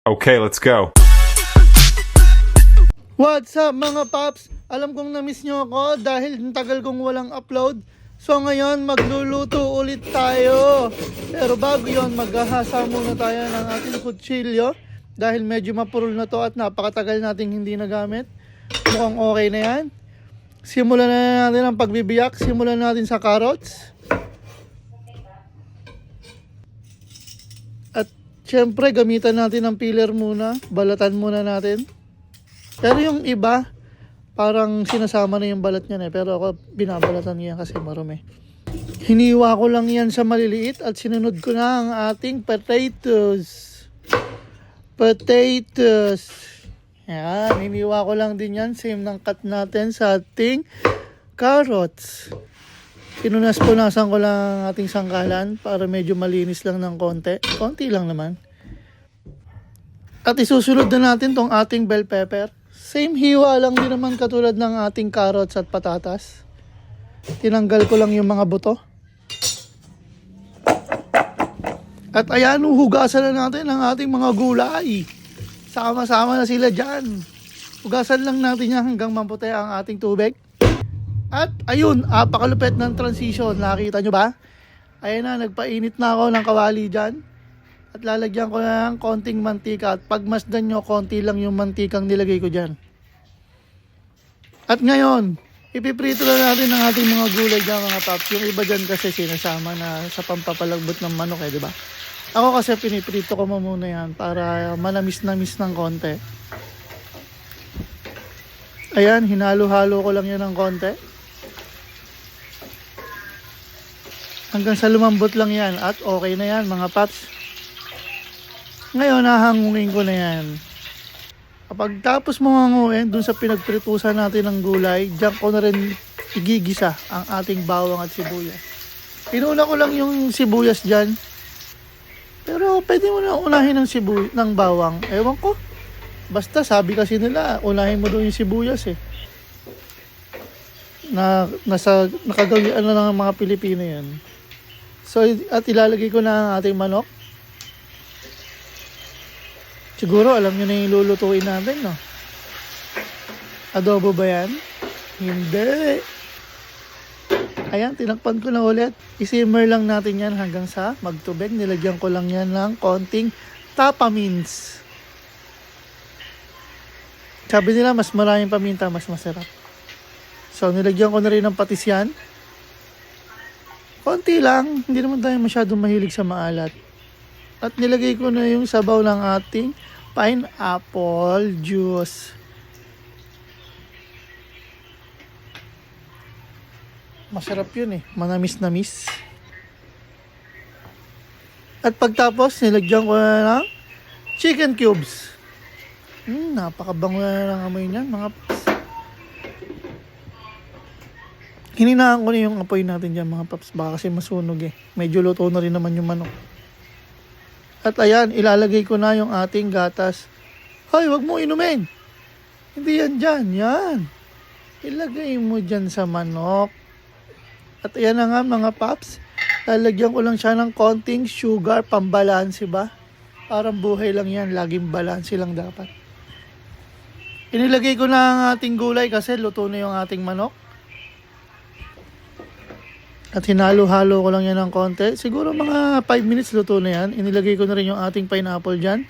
Okay, let's go. What's up mga paps? Alam kong na-miss nyo ako dahil ang tagal kong walang upload. So ngayon magluluto ulit tayo. Pero bago yon, maghahasa muna tayo ng ating kutsilyo. Dahil medyo mapurol na to at napakatagal nating hindi nagamit. Mukhang okay na yan. Simulan na natin ang pagbibiyak. Simulan natin sa carrots. At syempre gamitan natin ng peeler muna. Balatan muna natin. Pero yung iba, parang sinasama na yung balat niyan Pero ako, binabalatan niya kasi marumi. Hiniwa ko lang yan sa maliliit at sinunod ko na ang ating potatoes. Yan, hiniwa ko lang din yan. Same ng cut natin sa ating carrots. Pinunas-punasan ko lang ang ating sangkalan para medyo malinis lang ng konti. Konti lang naman. At isusunod na natin tong ating bell pepper. Same hiwa lang din naman katulad ng ating carrots at patatas. Tinanggal ko lang yung mga buto. At ayan, hugasan na natin ang ating mga gulay. Sama-sama na sila dyan. Hugasan lang natin yan hanggang maputi ang ating tubig. At ayun, apakalupit ng transition. Nakita nyo ba? Ayan na, nagpainit na ako ng kawali dyan. At lalagyan ko na ng konting mantika. At pagmasdan nyo, konti lang yung mantikang nilagay ko dyan. At ngayon, ipiprito na natin ang ating mga gulay dyan mga paps. Yung iba dyan kasi sinasama na sa pampapalagbot ng manok di ba? Ako kasi piniprito ko muna yan para manamis-namis ng konti. Ayan, hinalo-halo ko lang yan ng konti. Hanggang sa lumambot lang yan at okay na yan mga paps. Ngayon, nahangungin ko na yan. Kapag tapos mo hanguin, dun sa pinagpritusan natin ng gulay, diyan ko na rin igigisa ang ating bawang at sibuyas. Pinuna ko lang yung sibuyas dyan. Pero pwede mo na unahin ng bawang. Ewan ko. Basta sabi kasi nila, unahin mo doon yung sibuyas Nakagawian na ng mga Pilipino yan. So, at ilalagay ko na ang ating manok. Siguro alam nyo na yung lulutuin natin, no? Adobo ba yan? Hindi. Ayan, tinakpan ko na ulit. I-simmer lang natin yan hanggang sa magtubig. Nilagyan ko lang yan ng konting tapamins. Sabi nila, mas maraming paminta, mas masarap. So, nilagyan ko na rin ng patis yan. Konti lang. Hindi naman tayo masyadong mahilig sa maalat. At nilagay ko na yung sabaw ng ating pineapple juice. Masarap yun manamis-namis. At pagtapos, nilagyan ko na ng chicken cubes. Napakabango na ng amoy niyan, mga paps. Hininaan ko na yung apoy natin dyan, mga paps. Baka kasi masunog Medyo luto na rin naman yung manok. At ayan, ilalagay ko na yung ating gatas. Hoy, wag mo inumin. Hindi yan dyan, yan. Ilagay mo dyan sa manok. At ayan na nga mga paps, lalagyan ko lang siya ng konting sugar, pambalanse ba? Parang buhay lang yan, laging balanse lang dapat. Inilagay ko na ang ating gulay kasi luto na yung ating manok. At hinalo-halo ko lang yan ng konti. Siguro mga 5 minutes luto na yan. Inilagay ko na rin yung ating pineapple dyan.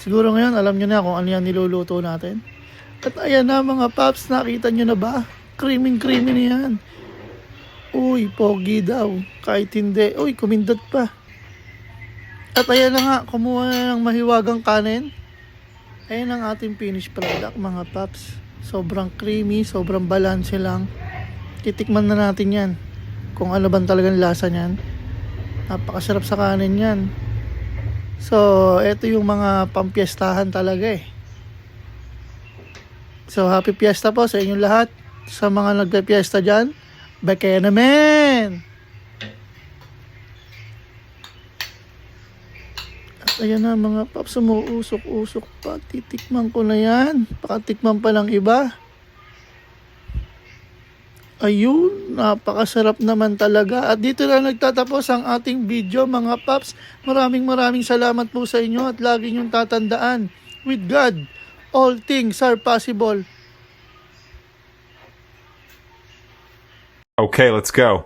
Siguro ngayon alam nyo na kung ano yan niluluto natin. At ayan na mga paps, nakita nyo na ba? Creamy-creamy na yan. Uy, pogi daw. Kahit hindi. Uy, kumindot pa. At ayan na nga, kumuha na ng mahiwagang kanin. Ayan ang ating finished product, mga paps. Sobrang creamy, sobrang balanse lang. Titikman na natin yan. Kung ano bang talagang lasa niyan. Napakasarap sa kanin yan. So, eto yung mga pampiestahan talaga So, happy fiesta po sa inyong lahat. Sa mga nagpe-fiesta dyan. Beke naman! At ayan na mga paps, sumuusok-usok pa. Titikman ko na yan. Pakatikman pa lang iba. Ayun, napakasarap naman talaga. At dito na nagtatapos ang ating video mga paps. Maraming salamat po sa inyo at lagi niyong tatandaan. With God, all things are possible. Okay, let's go.